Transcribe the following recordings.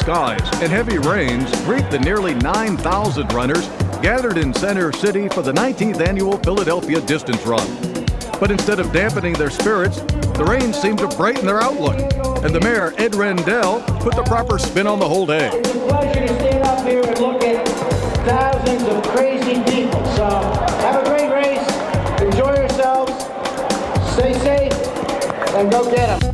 skies and heavy rains greet the nearly 9,000 runners gathered in Center City for the 19th annual Philadelphia Distance Run. But instead of dampening their spirits, the rain seemed to brighten their outlook, and the mayor, Ed Rendell, put the proper spin on the whole day. It's a pleasure to stand up here and look at thousands of crazy people. So have a great race, enjoy yourselves, stay safe, and go get them.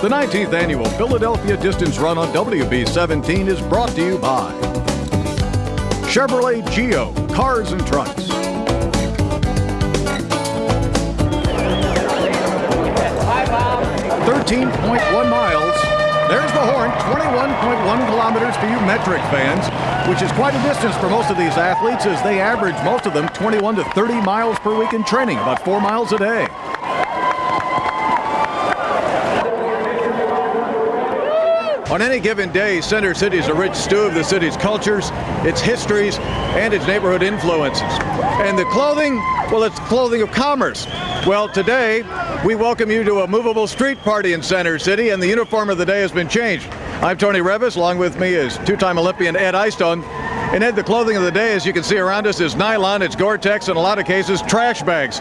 The 19th annual Philadelphia Distance Run on WB17 is brought to you by Chevrolet Geo Cars and Trucks. 13.1 miles. There's the horn, 21.1 kilometers for you metric fans, which is quite a distance for most of these athletes as they average, most of them, 21 to 30 miles per week in training, about 4 miles a day. On any given day, Center City is a rich stew of the city's cultures, its histories, and its neighborhood influences. And the clothing, well, it's clothing of commerce. Well, today, we welcome you to a movable street party in Center City, and the uniform of the day has been changed. I'm Tony Revis. Along with me is two-time Olympian Ed Eyestone. And Ed, the clothing of the day, as you can see around us, is nylon, it's Gore-Tex, in a lot of cases, trash bags.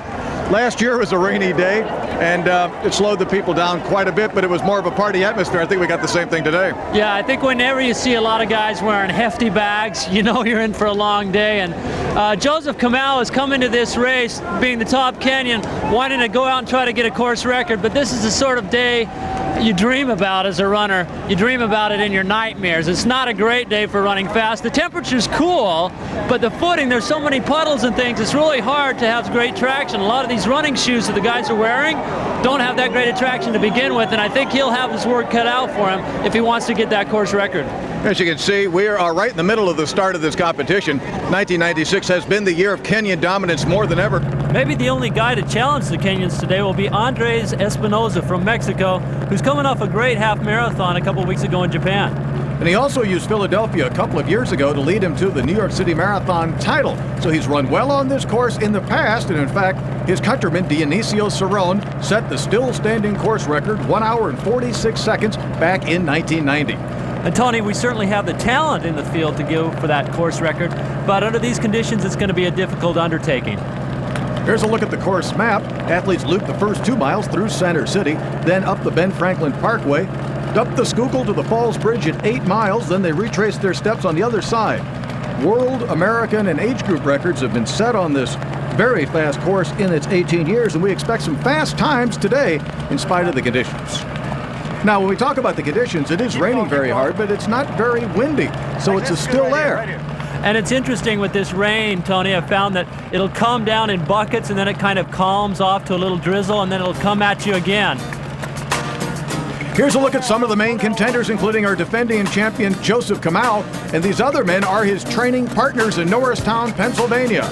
Last year was a rainy day, and it slowed the people down quite a bit, but it was more of a party atmosphere. I think we got the same thing today. Yeah, I think whenever you see a lot of guys wearing hefty bags, you know you're in for a long day. And Joseph Kamau has come into this race, being the top Kenyan, wanting to go out and try to get a course record, but this is the sort of day you dream about as a runner. You dream about it in your nightmares. It's not a great day for running fast. The temperature's cool, but the footing, there's so many puddles and things, it's really hard to have great traction. A lot of these running shoes that the guys are wearing don't have that great traction to begin with, and I think he'll have his work cut out for him if he wants to get that course record. As you can see, we are right in the middle of the start of this competition. 1996 has been the year of Kenyan dominance more than ever. Maybe the only guy to challenge the Kenyans today will be Andres Espinoza from Mexico, who's coming off a great half marathon a couple weeks ago in Japan. And he also used Philadelphia a couple of years ago to lead him to the New York City Marathon title. So he's run well on this course in the past, and in fact, his countryman Dionisio Cerrone set the still-standing course record, 1 hour and 46 seconds, back in 1990. And Tony, we certainly have the talent in the field to go for that course record, but under these conditions, it's going to be a difficult undertaking. Here's a look at the course map. Athletes loop the first 2 miles through Center City, then up the Ben Franklin Parkway, up the Schuylkill to the Falls Bridge at 8 miles, then they retrace their steps on the other side. World, American, and age group records have been set on this very fast course in its 18 years, and we expect some fast times today in spite of the conditions. Now, when we talk about the conditions, it is raining very hard, but it's not very windy, so it's a still air. And it's interesting with this rain, Tony, I've found that it'll come down in buckets and then it kind of calms off to a little drizzle and then it'll come at you again. Here's a look at some of the main contenders, including our defending champion, Joseph Kamau, and these other men are his training partners in Norristown, Pennsylvania.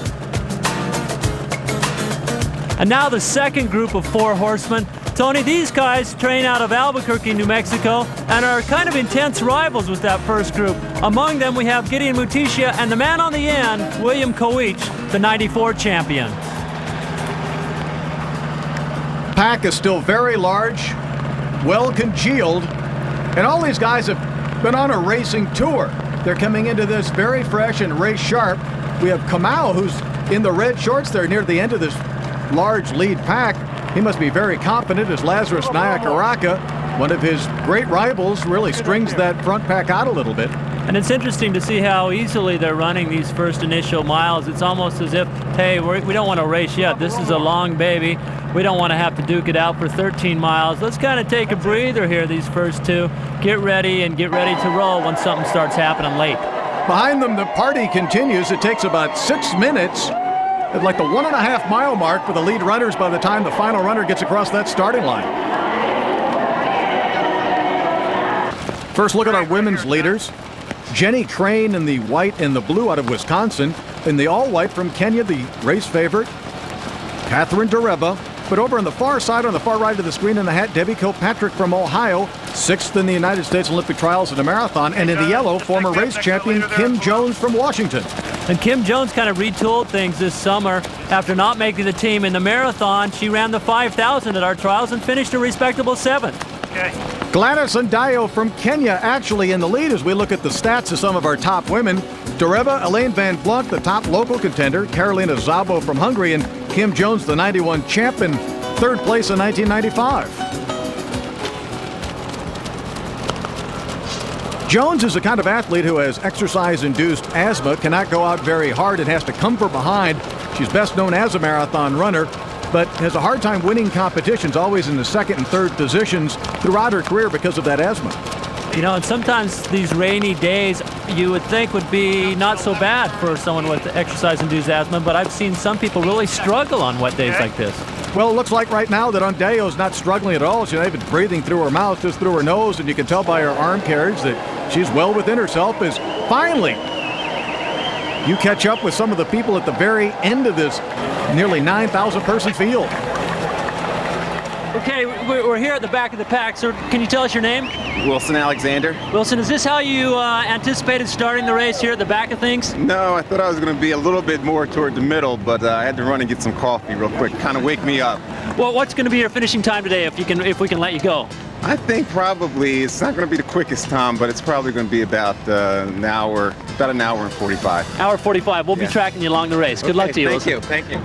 And now the second group of 4 horsemen. Tony, these guys train out of Albuquerque, New Mexico, and are kind of intense rivals with that first group. Among them, we have Gideon Mutisia and the man on the end, William Kowich, the 94 champion. Pack is still very large, well congealed, and all these guys have been on a racing tour. They're coming into this very fresh and race sharp. We have Kamau, who's in the red shorts there near the end of this large lead pack. He must be very confident as Lazarus Nyakaraka, one of his great rivals, really strings that front pack out a little bit. And it's interesting to see how easily they're running these first initial miles. It's almost as if, hey, we don't want to race yet. This is a long baby. We don't want to have to duke it out for 13 miles. Let's kind of take a breather here, these first 2. Get ready and get ready to roll when something starts happening late. Behind them, the party continues. It takes about 6 minutes at like the 1.5 mile mark for the lead runners by the time the final runner gets across that starting line. First look at our women's leaders. Jenny Crane in the white and the blue out of Wisconsin. In the all-white from Kenya, the race favorite, Catherine Dereba. But over on the far side, on the far right of the screen in the hat, Debbie Kilpatrick from Ohio, 6th in the United States Olympic trials in the marathon. And in the yellow, former race champion Kim Jones from Washington. And Kim Jones kind of retooled things this summer. After not making the team in the marathon, she ran the 5,000 at our trials and finished a respectable 7th. Okay. Gladys Ndayo from Kenya actually in the lead as we look at the stats of some of our top women. Dereba Elaine Van Blunt, the top local contender, Carolina Szabo from Hungary, and Kim Jones, the 91 champion, 3rd place in 1995. Jones is the kind of athlete who has exercise-induced asthma, cannot go out very hard, and has to come from behind. She's best known as a marathon runner, but has a hard time winning competitions, always in the 2nd and 3rd positions throughout her career because of that asthma. You know, and sometimes these rainy days you would think would be not so bad for someone with exercise-induced asthma, but I've seen some people really struggle on wet days like this. Well, it looks like right now that Ndayo's not struggling at all. She's not even breathing through her mouth, just through her nose, and you can tell by her arm carriage that she's well within herself. As finally you catch up with some of the people at the very end of this nearly 9,000 person field. Okay, we're here at the back of the pack, so can you tell us your name? Wilson Alexander. Wilson, is this how you anticipated starting the race here at the back of things? No, I thought I was going to be a little bit more toward the middle, but I had to run and get some coffee real quick, kind of wake me up. Well, what's going to be your finishing time today if we can let you go? I think probably it's not going to be the quickest time, but it's probably going to be about an hour and 45. Hour 45. We'll be tracking you along the race. Good luck to you, Wilson. Thank you.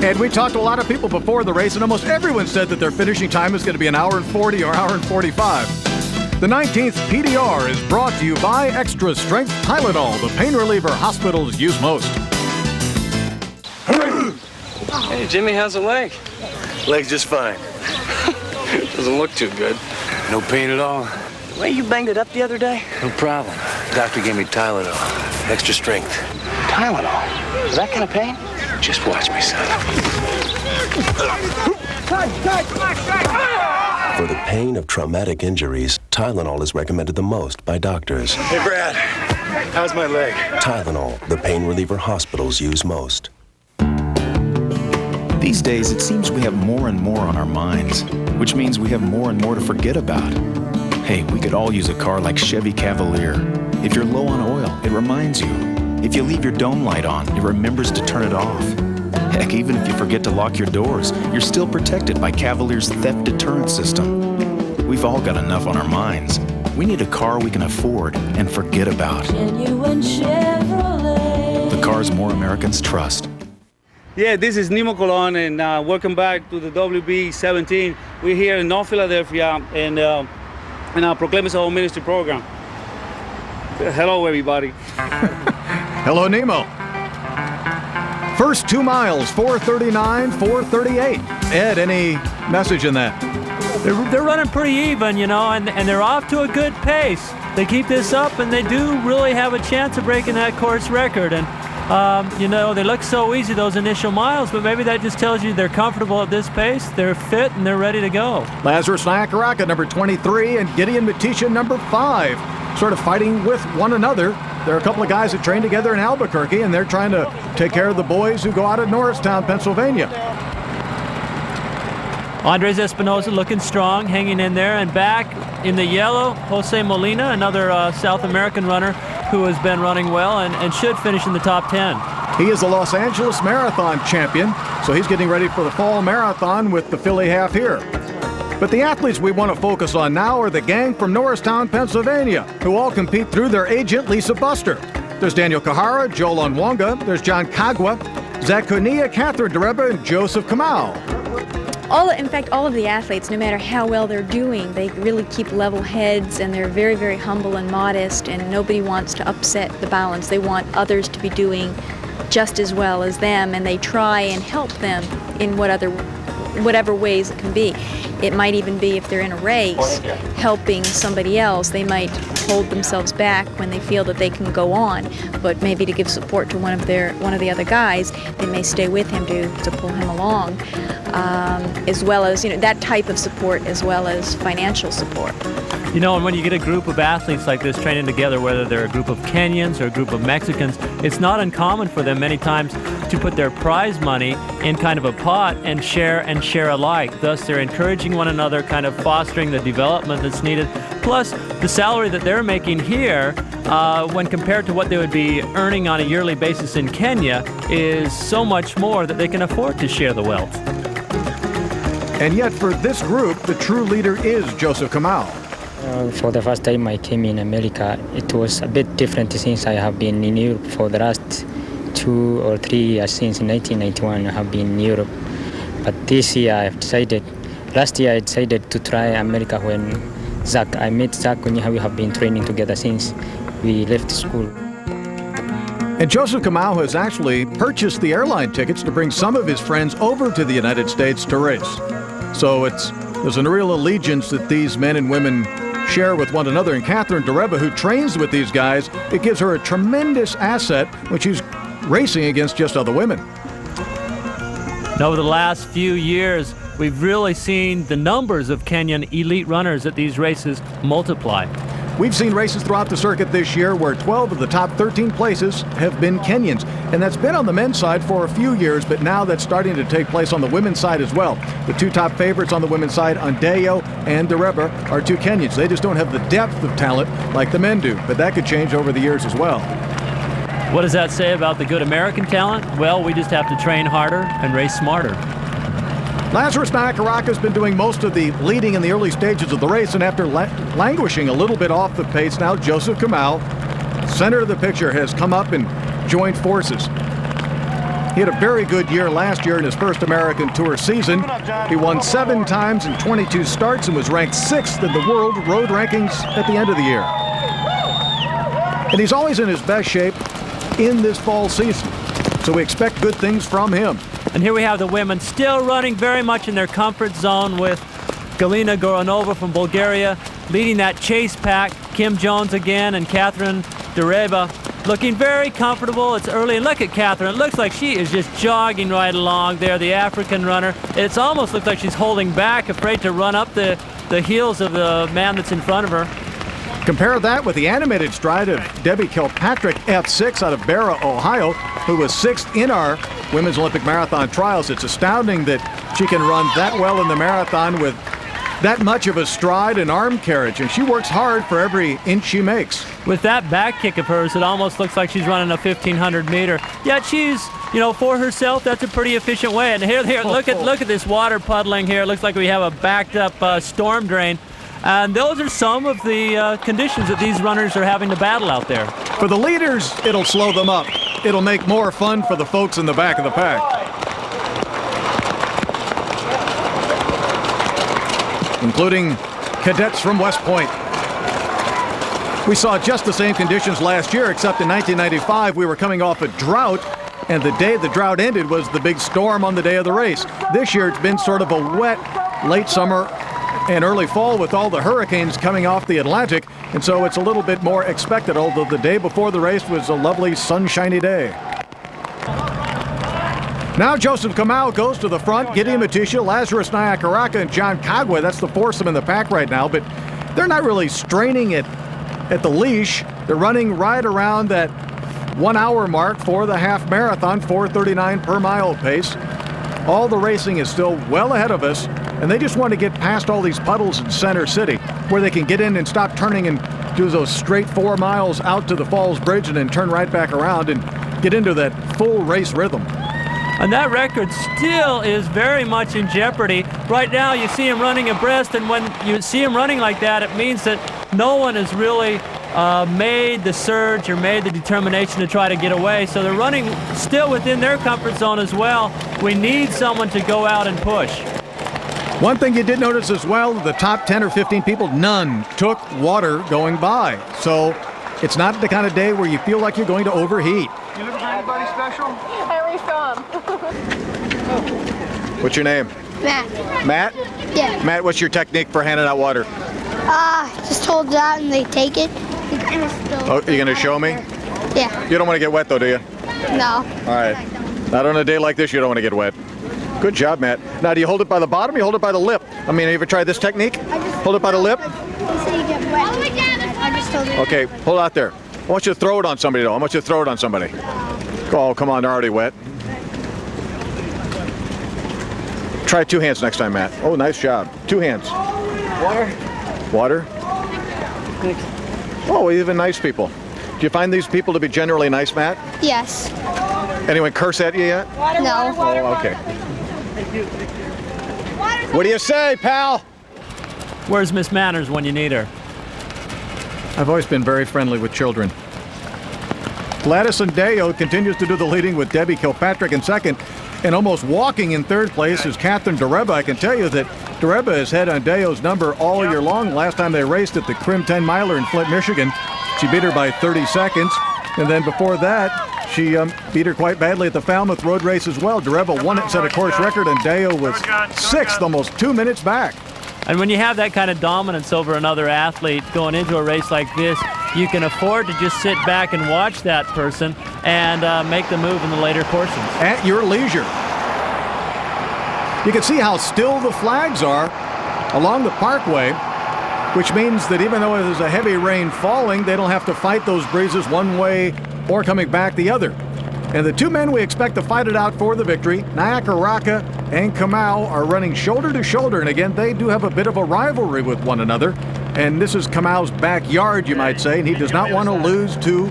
And we talked to a lot of people before the race, and almost everyone said that their finishing time is going to be an hour and 40 or hour and 45. The 19th PDR is brought to you by Extra Strength Tylenol, the pain reliever hospitals use most. Hey, Jimmy, how's the leg? Leg's just fine. Doesn't look too good. No pain at all. The way you banged it up the other day? No problem. Doctor gave me Tylenol. Extra strength. Tylenol? Is that kind of pain? Just watch me, son. For the pain of traumatic injuries, Tylenol is recommended the most by doctors. Hey, Brad. How's my leg? Tylenol, the pain reliever hospitals use most. These days, it seems we have more and more on our minds, which means we have more and more to forget about. Hey, we could all use a car like Chevy Cavalier. If you're low on oil, it reminds you. If you leave your dome light on, it remembers to turn it off. Heck, even if you forget to lock your doors, you're still protected by Cavalier's theft deterrent system. We've all got enough on our minds. We need a car we can afford and forget about. Genuine Chevrolet. The cars more Americans trust. Yeah, this is Nimo Colon, and welcome back to the WB17. We're here in North Philadelphia in our Proclaim His Home Ministry program. Hello, everybody. Hello, Nemo. First 2 miles, 4:39, 4:38. Ed, any message in that? They're running pretty even, you know, and they're off to a good pace. They keep this up, and they do really have a chance of breaking that course record. And you know, they look so easy, those initial miles, but maybe that just tells you they're comfortable at this pace, they're fit, and they're ready to go. Lazarus Nyakaraka, number 23, and Gideon Matisha, number 5, sort of fighting with one another. There are a couple of guys that train together in Albuquerque, and they're trying to take care of the boys who go out at Norristown, Pennsylvania. Andres Espinosa looking strong, hanging in there, and back in the yellow, Jose Molina, another South American runner who has been running well and should finish in the top 10. He is the Los Angeles Marathon champion, so he's getting ready for the fall marathon with the Philly half here. But the athletes we want to focus on now are the gang from Norristown, Pennsylvania, who all compete through their agent, Lisa Buster. There's Daniel Kahara, Joel Onwanga, there's John Kagwa, Zach Kunia, Catherine Dereba, and Joseph Kamau. In fact, all of the athletes, no matter how well they're doing, they really keep level heads, and they're very, very humble and modest, and nobody wants to upset the balance. They want others to be doing just as well as them, and they try and help them in whatever ways it can be. It might even be if they're in a race, helping somebody else. They might hold themselves back when they feel that they can go on, but maybe to give support to one of the other guys, they may stay with him to pull him along, as well as that type of support, as well as financial support. And when you get a group of athletes like this training together, whether they're a group of Kenyans or a group of Mexicans, it's not uncommon for them many times to put their prize money in kind of a pot and share alike. Thus, they're encouraging one another, kind of fostering the development that's needed. Plus, the salary that they're making here, when compared to what they would be earning on a yearly basis in Kenya, is so much more that they can afford to share the wealth. And yet, for this group, the true leader is Joseph Kamau. For the first time I came in America, it was a bit different since I have been in Europe for the last 2 or 3 years. Since 1991 I have been in Europe. But this year last year I decided to try America when I met Zach when we have been training together since we left school. And Joseph Kamau has actually purchased the airline tickets to bring some of his friends over to the United States to race. So there's a real allegiance that these men and women share with one another. And Catherine Dereba, who trains with these guys, it gives her a tremendous asset when she's racing against just other women. And over the last few years, we've really seen the numbers of Kenyan elite runners at these races multiply. We've seen races throughout the circuit this year where 12 of the top 13 places have been Kenyans. And that's been on the men's side for a few years, but now that's starting to take place on the women's side as well. The two top favorites on the women's side, Andeyo and Dereba, are two Kenyans. They just don't have the depth of talent like the men do, but that could change over the years as well. What does that say about the good American talent? Well, we just have to train harder and race smarter. Lazarus Nakaraka's been doing most of the leading in the early stages of the race, and after languishing a little bit off the pace, now Joseph Kamau, center of the picture, has come up and joined forces. He had a very good year last year in his first American Tour season. He won 7 times in 22 starts and was ranked 6th in the world road rankings at the end of the year. And he's always in his best shape in this fall season, so we expect good things from him. And here we have the women still running very much in their comfort zone, with Galina Goranova from Bulgaria leading that chase pack. Kim Jones again and Catherine Dereba looking very comfortable. It's early, and look at Catherine. It looks like she is just jogging right along there, the African runner. It almost looks like she's holding back, afraid to run up the heels of the man that's in front of her. Compare that with the animated stride of Debbie Kilpatrick, F6 out of Barra, Ohio, who was 6th in our Women's Olympic Marathon trials. It's astounding that she can run that well in the marathon with that much of a stride and arm carriage, and she works hard for every inch she makes. With that back kick of hers, it almost looks like she's running a 1,500 meter. Yet she's, for herself, that's a pretty efficient way. And here, look at this water puddling here. It looks like we have a backed up storm drain. And those are some of the conditions that these runners are having to battle out there. For the leaders, it'll slow them up. It'll make more fun for the folks in the back of the pack. Including cadets from West Point. We saw just the same conditions last year, except in 1995 we were coming off a drought, and the day the drought ended was the big storm on the day of the race. This year it's been sort of a wet late summer and early fall with all the hurricanes coming off the Atlantic, and so it's a little bit more expected, although the day before the race was a lovely sunshiny day. Now Joseph Kamau goes to the front. Gideon Matisha, Lazarus Nakaraka, and John Kagwe. That's the foursome in the pack right now, but they're not really straining it at the leash. They're running right around that 1 hour mark for the half marathon, 4:39 per mile pace. All the racing is still well ahead of us, and they just want to get past all these puddles in Center City where they can get in and stop turning and do those straight 4 miles out to the Falls Bridge and then turn right back around and get into that full race rhythm. And that record still is very much in jeopardy. Right now you see him running abreast, and when you see him running like that, it means that no one has really made the surge or made the determination to try to get away. So they're running still within their comfort zone as well. We need someone to go out and push. One thing you did notice as well, the top 10 or 15 people, none took water going by. So it's not the kind of day where you feel like you're going to overheat. You looking for anybody special? Where are we from? What's your name? Matt. Matt? Yeah. Matt, what's your technique for handing out water? Just hold it out and they take it. You kind of spill. Oh, you going to show me? Yeah. You don't want to get wet, though, do you? No. All right. Not on a day like this, you don't want to get wet. Good job, Matt. Now, do you hold it by the bottom or you hold it by the lip? I mean, have you ever tried this technique? Hold it by the lip? So you get wet. I just hold it. Okay, hold out there. I want you to throw it on somebody, though. I want you to throw it on somebody. Oh, come on, they're already wet. Try 2 hands next time, Matt. Oh, nice job. 2 hands. Water? Oh, even nice people. Do you find these people to be generally nice, Matt? Yes. Anyone curse at you yet? No. Oh, okay. What do you say, pal? Where's Miss Manners when you need her? I've always been very friendly with children. Gladys Ondeo continues to do the leading with Debbie Kilpatrick in second. And almost walking in third place is Catherine Dereba. I can tell you that Dereba has had Ondeo's number all year long. Last time they raced at the Crim 10 Miler in Flint, Michigan, she beat her by 30 seconds. And then before that, she beat her quite badly at the Falmouth Road Race as well. Dereba won it, set a course record, and Ondeo was 6th, almost 2 minutes back. And when you have that kind of dominance over another athlete going into a race like this, you can afford to just sit back and watch that person and make the move in the later portions. At your leisure. You can see how still the flags are along the parkway, which means that even though there's a heavy rain falling, they don't have to fight those breezes one way or coming back the other. And the 2 men we expect to fight it out for the victory, Nyakaraka and Kamau, are running shoulder to shoulder. And again, they do have a bit of a rivalry with one another. And this is Kamau's backyard, you might say, and he does not want to lose to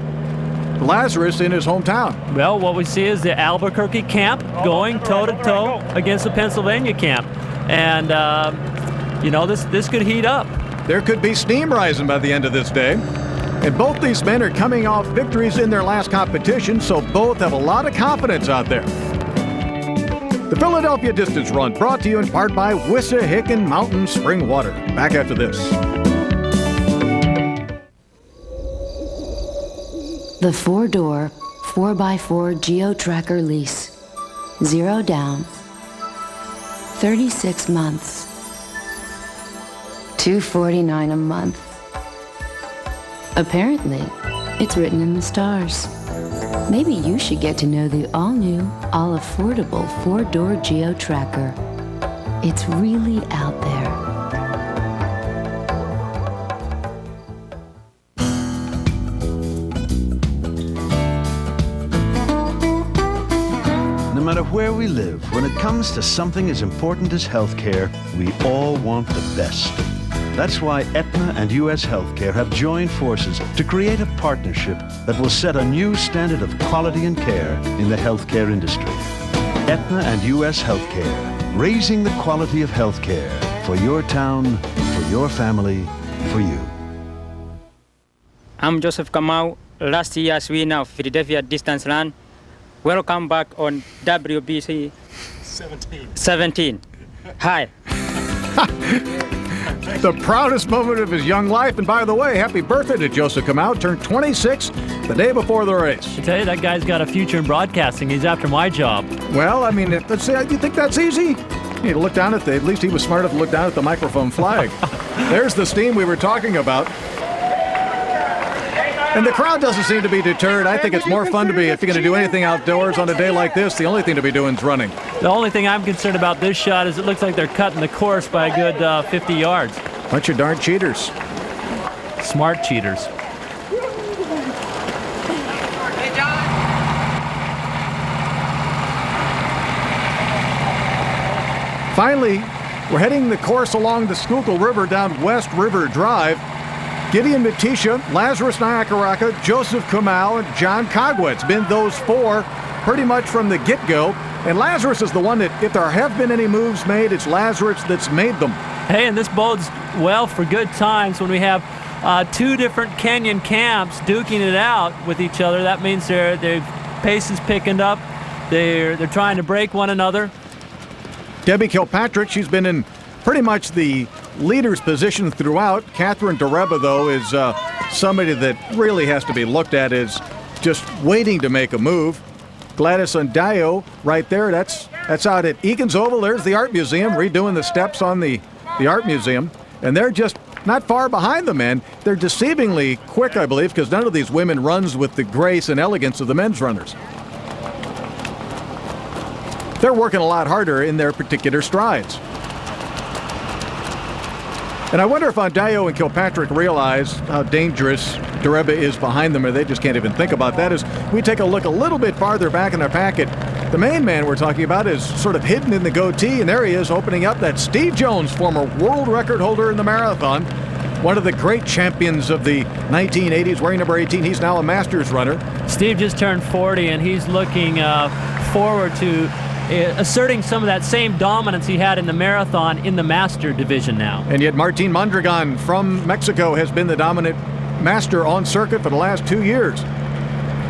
Lazarus in his hometown. Well, what we see is the Albuquerque camp going toe-to-toe against the Pennsylvania camp. And, you know, this could heat up. There could be steam rising by the end of this day. And both these men are coming off victories in their last competition, so both have a lot of confidence out there. The Philadelphia Distance Run, brought to you in part by Wissahickon Mountain Spring Water. Back after this. The 4-door, 4x4 Geo-Tracker lease. 0 down. 36 months. $249 a month. Apparently, it's written in the stars. Maybe you should get to know the all-new, all-affordable 4-door Geo-Tracker. It's really out there. No matter where we live, when it comes to something as important as healthcare, we all want the best. That's why Aetna and U.S. Healthcare have joined forces to create a partnership that will set a new standard of quality and care in the healthcare industry. Aetna and U.S. Healthcare, raising the quality of healthcare for your town, for your family, for you. I'm Joseph Kamau, last year's winner of Philadelphia Distance Run. Welcome back on WBC 17. Hi. The proudest moment of his young life. And by the way, happy birthday to Joseph Kamau. Turned 26 the day before the race. I tell you, that guy's got a future in broadcasting. He's after my job. Well, I mean, let's say, you think that's easy? You look down at at least he was smart enough to look down at the microphone flag. There's the steam we were talking about. And the crowd doesn't seem to be deterred. I think it's more fun to be, if you're going to do anything outdoors on a day like this, the only thing to be doing is running. The only thing I'm concerned about this shot is it looks like they're cutting the course by a good 50 yards. Bunch of darn cheaters. Smart cheaters. Finally, we're heading the course along the Schuylkill River down West River Drive. Gideon Matisha, Lazarus Nyakaraka, Joseph Kamau, and John Cogwa. It's been those 4 pretty much from the get-go. And Lazarus is the one that, if there have been any moves made, it's Lazarus that's made them. Hey, and this bodes well for good times when we have 2 different Kenyan camps duking it out with each other. That means their pace is picking up. They're trying to break one another. Debbie Kilpatrick, she's been in pretty much the leader's position throughout. Catherine Dereba, though, is somebody that really has to be looked at as just waiting to make a move. Gladys Ondeo right there, that's out at Eakins Oval. There's the Art Museum redoing the steps on the the art museum, and they're just not far behind the men. They're deceivingly quick, I believe, because none of these women runs with the grace and elegance of the men's runners. They're working a lot harder in their particular strides. And I wonder if Ondayo and Kilpatrick realize how dangerous Dereba is behind them, or they just can't even think about that. As we take a look a little bit farther back in our packet, the main man we're talking about is sort of hidden in the goatee, and there he is opening up. That's Steve Jones, former world record holder in the marathon, one of the great champions of the 1980s, wearing number 18. He's now a Masters runner. Steve just turned 40, and he's looking forward to asserting some of that same dominance he had in the marathon in the master division now. And yet Martin Mondragon from Mexico has been the dominant master on circuit for the last 2 years.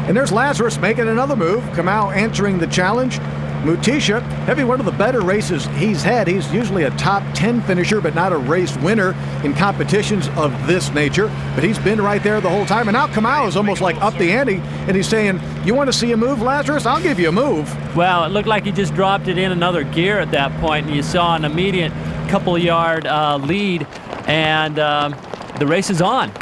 And there's Lazarus making another move. Kamau answering the challenge. Mutisha having one of the better races he's had. He's usually a top 10 finisher, but not a race winner in competitions of this nature. But he's been right there the whole time. And now Kamau is almost like up the ante, and he's saying, you want to see a move, Lazarus? I'll give you a move. Well, it looked like he just dropped it in another gear at that point, and you saw an immediate couple-yard lead, and the race is on.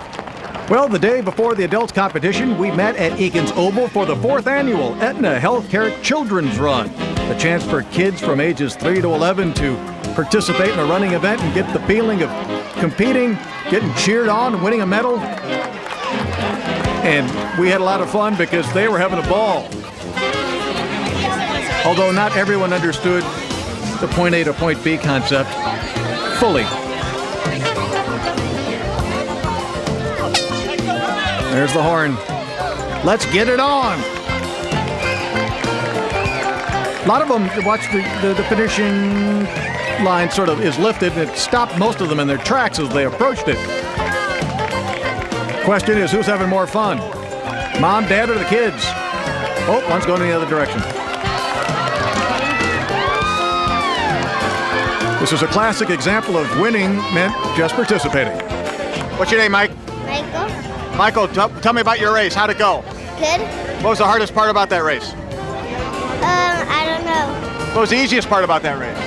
Well, the day before the adults competition, we met at Eakins Oval for the 4th annual Aetna Healthcare Children's Run. A chance for kids from ages 3 to 11 to participate in a running event and get the feeling of competing, getting cheered on, and winning a medal. And we had a lot of fun because they were having a ball. Although not everyone understood the point A to point B concept fully. There's the horn. Let's get it on. A lot of them watch the finishing line sort of is lifted, and it stopped most of them in their tracks as they approached it. Question is, who's having more fun? Mom, Dad, or the kids? Oh, one's going in the other direction. This is a classic example of winning meant just participating. What's your name, Mike? Michael. Michael, tell me about your race. How'd it go? Good. What was the hardest part about that race? I don't know. What was the easiest part about that race?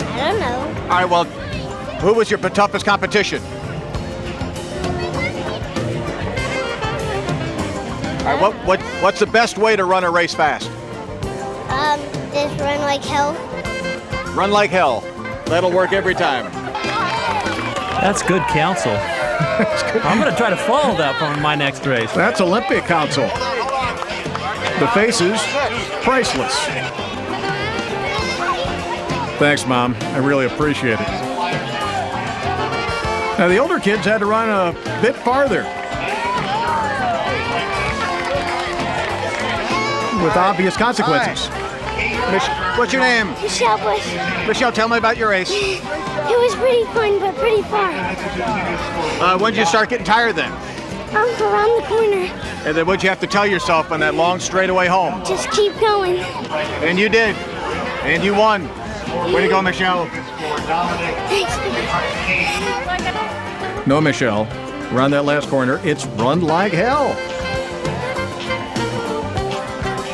I don't know. All right, well, who was your toughest competition? All right, what's the best way to run a race fast? Just run like hell. Run like hell. That'll work every time. That's good counsel. I'm going to try to follow that for my next race. That's Olympic counsel. The faces, priceless. Thanks, Mom. I really appreciate it. Now, the older kids had to run a bit farther, with obvious consequences. What's your name? Michelle Bush. Michelle, tell me about your race. It was pretty fun, but pretty far. When did you start getting tired then? Around the corner. And then what'd you have to tell yourself on that long straightaway home? Just keep going. And you did. And you won. Way to go, Michelle. Thanks. No, Michelle. Around that last corner, it's run like hell.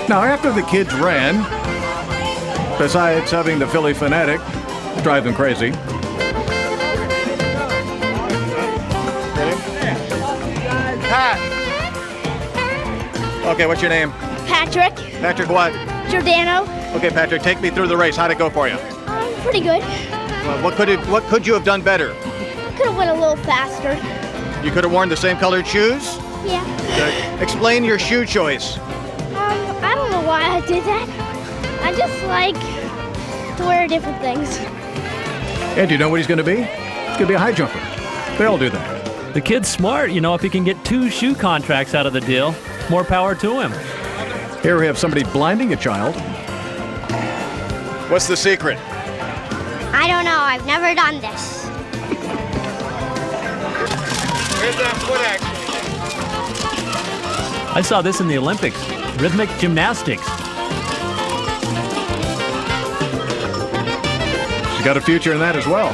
Now, after the kids ran, besides having the Philly fanatic drive them crazy, Pat. Okay, what's your name? Patrick. Patrick what? Giordano. Okay, Patrick, take me through the race. How'd it go for you? Pretty good. Well, what could you have done better? Could have went a little faster. You could have worn the same colored shoes? Yeah. Okay. Explain your shoe choice. I don't know why I did that. I just like to wear different things. And do you know what he's going to be? He's going to be a high jumper. They all do that. The kid's smart. You know, if he can get 2 shoe contracts out of the deal, more power to him. Here we have somebody blinding a child. What's the secret? I don't know. I've never done this. Where's that foot action? I saw this in the Olympics. Rhythmic gymnastics. She's got a future in that as well.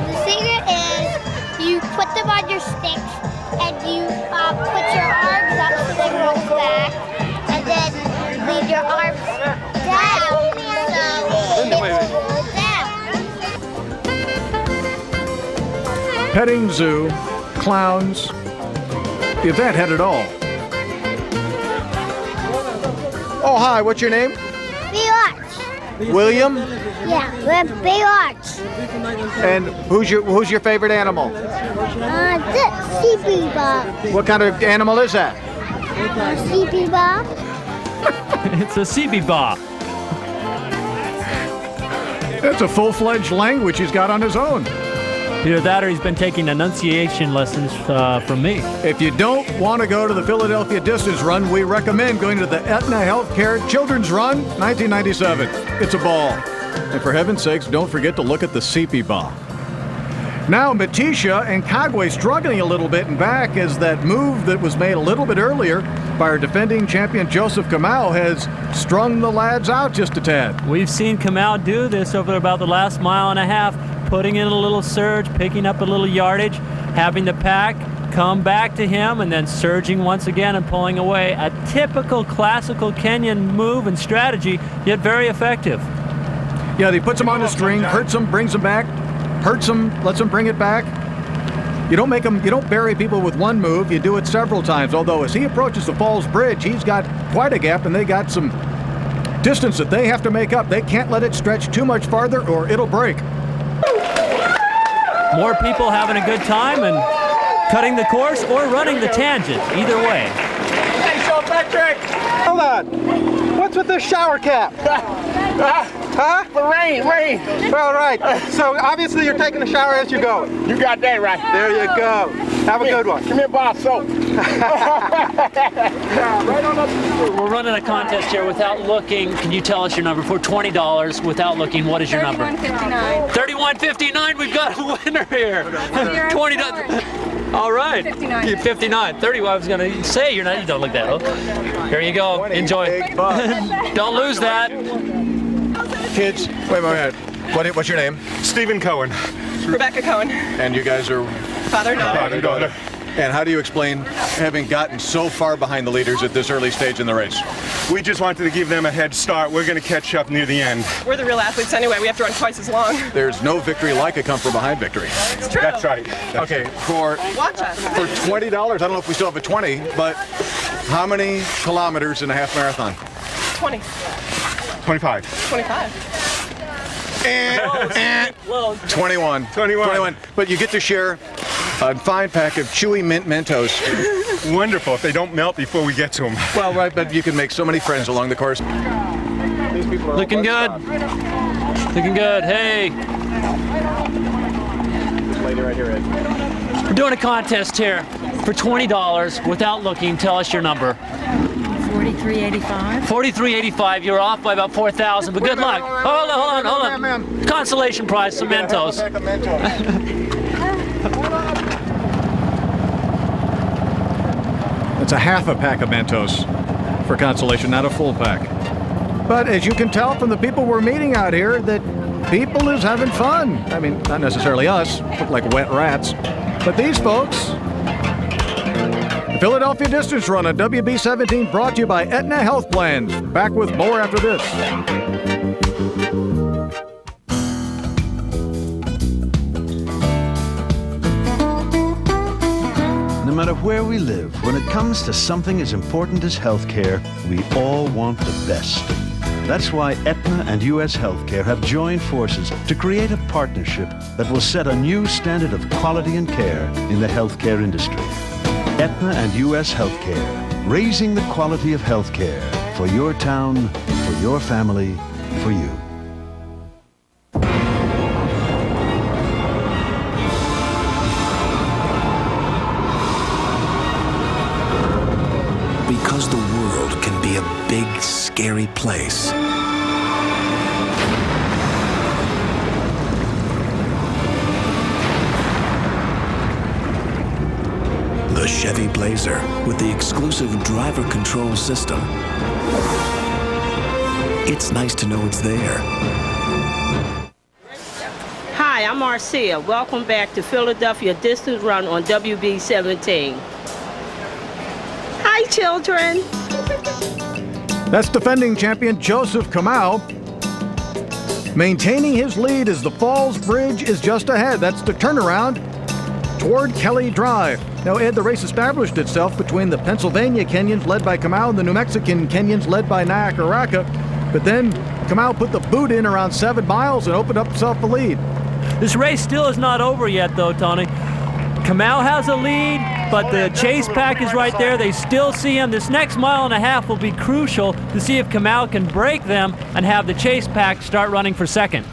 The secret is you put them on your sticks and you put your arms up so they roll back and then leave your arms down. Petting zoo, clowns. The event had it all. Oh, hi, what's your name? Baywatch. William? Yeah, we're Baywatch. And who's your favorite animal? The CP Bob. What kind of animal is that? CP Bob. It's a CB bar. That's a full-fledged language he's got on his own. Either that or he's been taking enunciation lessons from me. If you don't want to go to the Philadelphia Distance Run, we recommend going to the Aetna Healthcare Children's Run 1997. It's a ball. And for heaven's sakes, don't forget to look at the CP ball. Now, Matisha and Kagwe struggling a little bit in back as that move that was made a little bit earlier by our defending champion Joseph Kamau has strung the lads out just a tad. We've seen Kamau do this over about the last mile and a half, putting in a little surge, picking up a little yardage, having the pack come back to him, and then surging once again and pulling away. A typical classical Kenyan move and strategy, yet very effective. Yeah, he puts him on the string, hurts him, brings him back, hurts him, lets him bring it back. You don't bury people with one move, you do it several times. Although as he approaches the Falls Bridge, he's got quite a gap and they got some distance that they have to make up. They can't let it stretch too much farther or it'll break. More people having a good time and cutting the course or running the tangent, either way. Hey, Sean Patrick! Hold on. What's with this shower cap? Huh? The rain. All right. So obviously you're taking a shower as you go. You got that right. There you go. Have a good one. Give me a bar of soap. We're running a contest here without looking. Can you tell us your number? For $20 without looking, what is your number? $31.59. $31.59. We've got a winner here. $20. All right. 59. 59. 30. I was going to say you don't look that old. Here you go. Enjoy. Don't lose that. Kids, wait a minute. What's your name? Stephen Cohen. Rebecca Cohen. And you guys are Father, daughter. Father, daughter. And how do you explain having gotten so far behind the leaders at this early stage in the race? We just wanted to give them a head start. We're going to catch up near the end. We're the real athletes anyway. We have to run twice as long. There's no victory like a come-from-behind victory. It's true. That's right. Okay, for Watch us. $20, I don't know if we still have a 20, but how many kilometers in a half marathon? 20. 25. 25. And 21. But you get to share a fine pack of chewy mint Mentos. Wonderful, if they don't melt before we get to them. Well, right, but you can make so many friends along the course. These people are Looking good. Looking good. Hey. This lady right here, Ed. We're doing a contest here for $20 without looking. Tell us your number. 43.85. 43.85. You're off by about 4,000, but good luck. Hold on. Consolation prize, some Mentos. It's a half a pack of Mentos for consolation, not a full pack. But as you can tell from the people we're meeting out here, that people is having fun. I mean, not necessarily us, look like wet rats, but these folks. The Philadelphia Distance Run on WB17 brought to you by Aetna Health Plans. Back with more after this. No matter where we live, when it comes to something as important as healthcare, we all want the best. That's why Aetna and U.S. Healthcare have joined forces to create a partnership that will set a new standard of quality and care in the healthcare industry. Aetna and U.S. Healthcare, raising the quality of healthcare for your town, for your family, for you. Because the world can be a big, scary place. The Chevy Blazer with the exclusive driver control system. It's nice to know it's there. Hi, I'm Marcia. Welcome back to Philadelphia Distance Run on WB17. Hi, children. That's defending champion Joseph Kamau, maintaining his lead as the Falls Bridge is just ahead. That's the turnaround toward Kelly Drive. Now, Ed, the race established itself between the Pennsylvania Kenyans led by Kamau and the New Mexican Kenyans led by Nakaraka. But then Kamau put the boot in around 7 miles and opened up himself the lead. This race still is not over yet, though, Tony. Kamau has a lead, but the chase pack is right there. They still see him. This next mile and a half will be crucial to see if Kamau can break them and have the chase pack start running for second.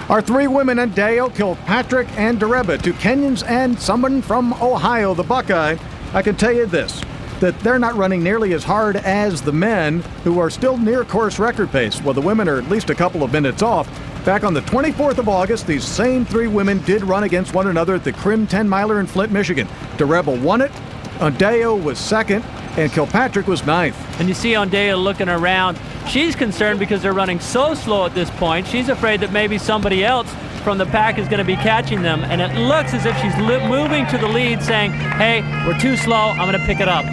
Our 3 women in Dale, Kilpatrick and Dereba, 2 Kenyans and someone from Ohio, the Buckeye. I can tell you this, that they're not running nearly as hard as the men, who are still near course record pace. Well, the women are at least a couple of minutes off. Back on the 24th of August, these same 3 women did run against one another at the Crim 10-miler in Flint, Michigan. Dereba won it, Ondeo was second, and Kilpatrick was 9th. And you see Ondeo looking around. She's concerned because they're running so slow at this point. She's afraid that maybe somebody else from the pack is going to be catching them. And it looks as if she's moving to the lead, saying, hey, we're too slow, I'm going to pick it up.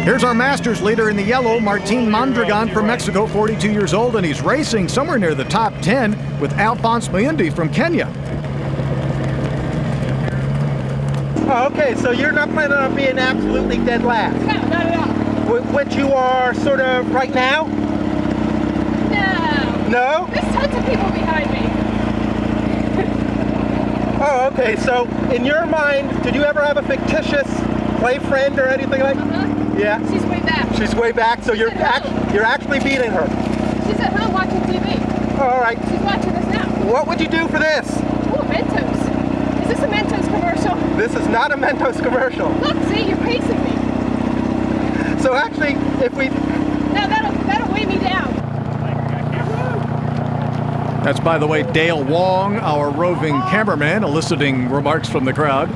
Here's our Masters leader in the yellow, Martin Mondragon from Mexico, 42 years old, and he's racing somewhere near the top 10 with Alphonse Mayundi from Kenya. Oh, okay, so you're not planning on being absolutely dead last? No, not at all. Which you are sort of right now? No. No? There's tons of people behind me. Oh, okay, so in your mind, did you ever have a fictitious play friend or anything like that? Yeah? She's way back. She's way back, so you're actually beating her. She's at home watching TV. All right. She's watching us now. What would you do for this? Oh, Mentos. Is this a Mentos commercial? This is not a Mentos commercial. Look, see, you're pacing me. So actually, if we... No, that'll weigh me down. That's, by the way, Dale Wong, our roving cameraman, eliciting remarks from the crowd.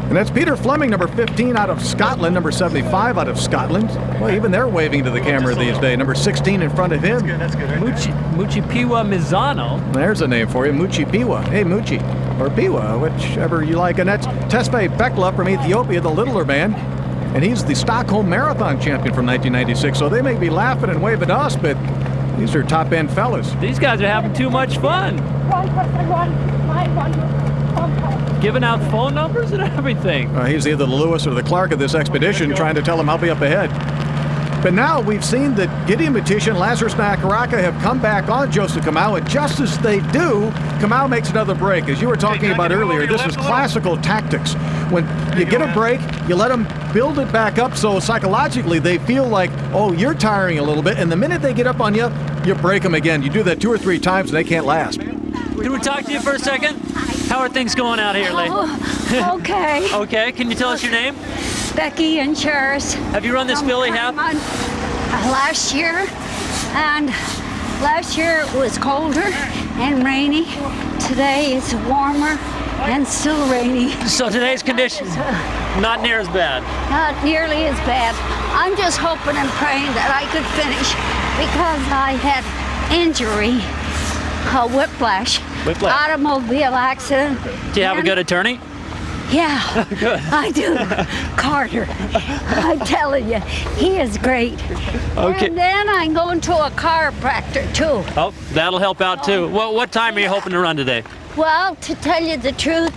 And that's Peter Fleming, number 15 out of Scotland, number 75 out of Scotland. Well, even they're waving to the camera these days. Number 16 in front of him. That's good. Muchipiwa Mizano. There's a name for you, Muchipiwa. Hey, Muchi, or Piwa, whichever you like. And that's Tesfaye Bekla from Ethiopia, the littler man. And he's the Stockholm Marathon champion from 1996. So they may be laughing and waving to us, but these are top-end fellas. These guys are having too much fun. Giving out phone numbers and everything. He's either the Lewis or the Clark of this expedition, trying to tell him I'll be up ahead. But now we've seen that Gideon Matitian and Lazarus Nakaraka have come back on Joseph Kamau, and just as they do, Kamau makes another break. As you were talking about earlier, this is classical tactics. When you get a break, you let them build it back up so psychologically they feel like, oh, you're tiring a little bit, and the minute they get up on you, you break them again. You do that 2 or 3 times and they can't last. Can we talk to you for a second? How are things going out here, Lee? Oh, okay. Okay, can you tell us your name? Becky and Charis. Have you run this Philly half? Last year, and last year it was colder and rainy. Today it's warmer and still rainy. So today's conditions not near as bad. Not nearly as bad. I'm just hoping and praying that I could finish because I had injury, whiplash, automobile accident. Do you have a good attorney? Yeah, Good. I do. Carter, I'm telling you, he is great. Okay. And then I'm going to a chiropractor too. Oh, that'll help out too. Well, what time are you hoping to run today? Well, to tell you the truth,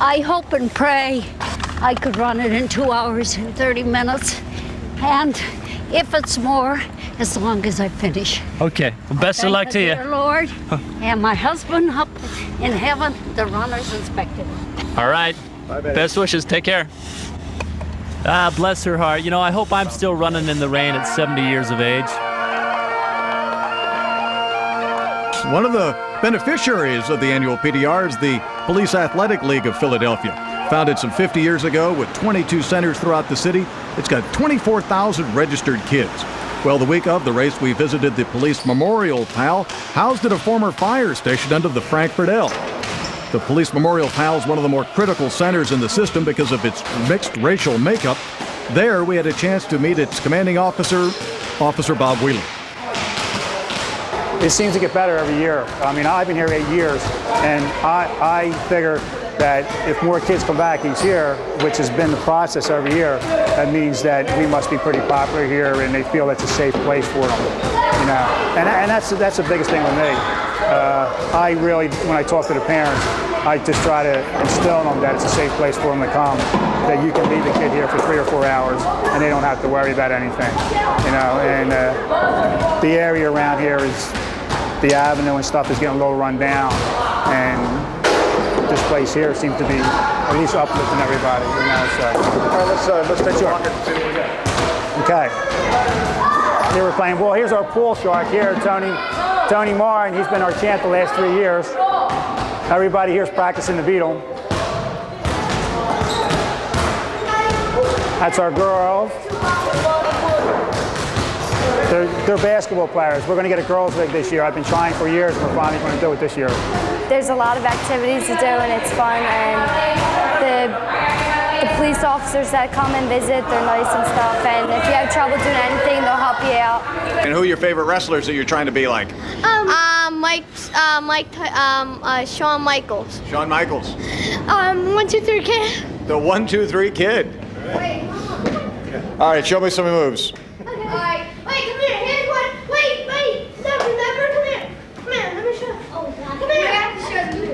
I hope and pray I could run it in 2 hours and 30 minutes. And if it's more, as long as I finish. Okay. Well, best of luck to you. Dear Lord, and my husband up in heaven, the runner's inspector. All right. Best wishes. Take care. Ah, bless her heart. You know, I hope I'm still running in the rain at 70 years of age. One of the beneficiaries of the annual PDR is the Police Athletic League of Philadelphia. Founded some 50 years ago with 22 centers throughout the city, it's got 24,000 registered kids. Well, the week of the race, we visited the Police Memorial Pal, housed at a former fire station under the Frankfurt L. The Police Memorial Pal is one of the more critical centers in the system because of its mixed racial makeup. There, we had a chance to meet its commanding officer, Officer Bob Wheeler. It seems to get better every year. I mean, I've been here 8 years, and I figure that if more kids come back each year, which has been the process every year, that means that we must be pretty popular here, and they feel it's a safe place for them. You know, and that's the biggest thing with me. I really, when I talk to the parents, I just try to instill in them that it's a safe place for them to come, that you can leave a kid here for 3 or 4 hours and they don't have to worry about anything. You know, and the area around here is, the avenue and stuff is getting a little run down, and this place here seems to be at least uplifting everybody. You know, so. All right, let's take a look and see what we got. Okay. Here we're playing ball. Here's our pool shark here, Tony Marr, and he's been our champ the last 3 years. Everybody here's practicing to beat him. That's our girls. They're basketball players. We're going to get a girls' league this year. I've been trying for years, and we're finally going to do it this year. There's a lot of activities to do, and it's fun. And the police officers that come and visit, they're nice and stuff. And if you have trouble doing anything, they'll help you out. And who are your favorite wrestlers that you're trying to be like? Shawn Michaels. Shawn Michaels. 1, 2, 3 kid. The 1, 2, 3 kid. All right, show me some moves. Alright, wait, come here, here's one. Wait, no, remember, come here, let me show you. Oh, God. Come here. I have to show you.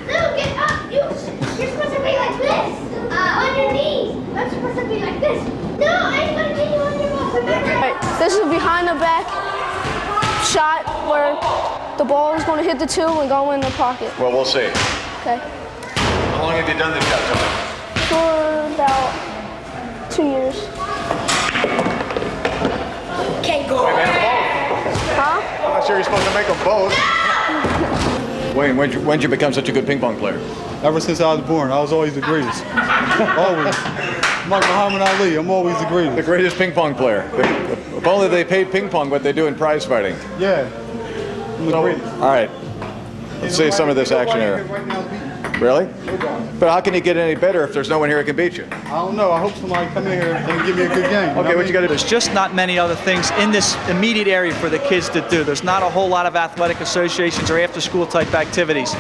No, get up, you're supposed to be like this, on your knees. I'm supposed to be like this. No, I ain't gonna get you on your ball, remember? Right, this is behind the back shot where the ball is going to hit the 2 and go in the pocket. Well, we'll see. Okay. How long have you done this job, Tony? For about 2 years. Can't go. Wait, man, Huh? I'm not sure you're supposed to make them both. Wayne, when'd you become such a good ping pong player? Ever since I was born, I was always the greatest. Always. I'm like Muhammad Ali, I'm always the greatest. The greatest ping pong player. If only they paid ping pong what they do in prize fighting. Yeah. I'm the greatest. All right. Let's see some of this action here. Really? But how can you get any better if there's no one here who can beat you? I don't know. I hope somebody come in here and give me a good game. Okay, what you got to do? There's just not many other things in this immediate area for the kids to do. There's not a whole lot of athletic associations or after-school type activities.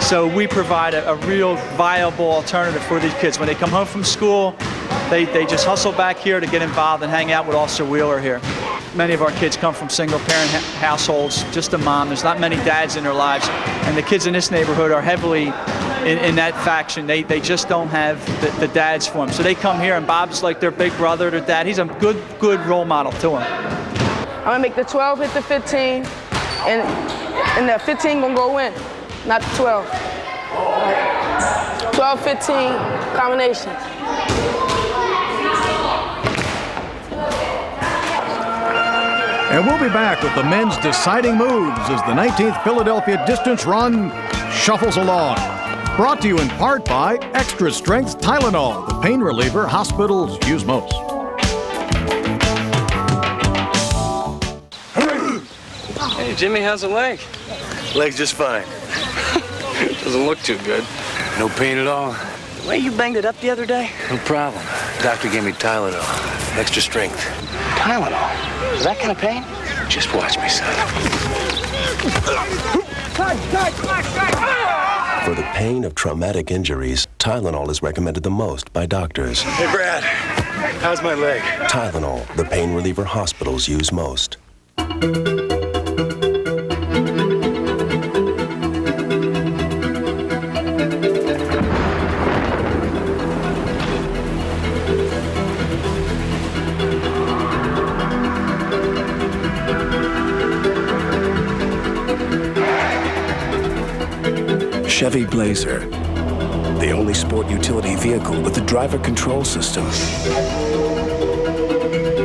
So we provide a real viable alternative for these kids. When they come home from school, they just hustle back here to get involved and hang out with Officer Wheeler here. Many of our kids come from single-parent households, just a mom. There's not many dads in their lives. And the kids in this neighborhood are heavily in that faction. They just don't have the dads for them. So they come here, and Bob's like their big brother, their dad. He's a good role model to them. I'm going to make the 12 hit the 15, and the 15 going to go in, not the 12. 12-15 combination. And we'll be back with the men's deciding moves as the 19th Philadelphia distance run shuffles along. Brought to you in part by Extra Strength Tylenol, the pain reliever hospitals use most. Hey, Jimmy, how's the leg? Leg's just fine. Doesn't look too good. No pain at all. The way you banged it up the other day? No problem. Doctor gave me Tylenol. Extra strength. Tylenol? Is that kind of pain? Just watch me, son. For the pain of traumatic injuries, Tylenol is recommended the most by doctors. Hey, Brad. How's my leg? Tylenol, the pain reliever hospitals use most. Chevy Blazer, the only sport utility vehicle with a driver control system.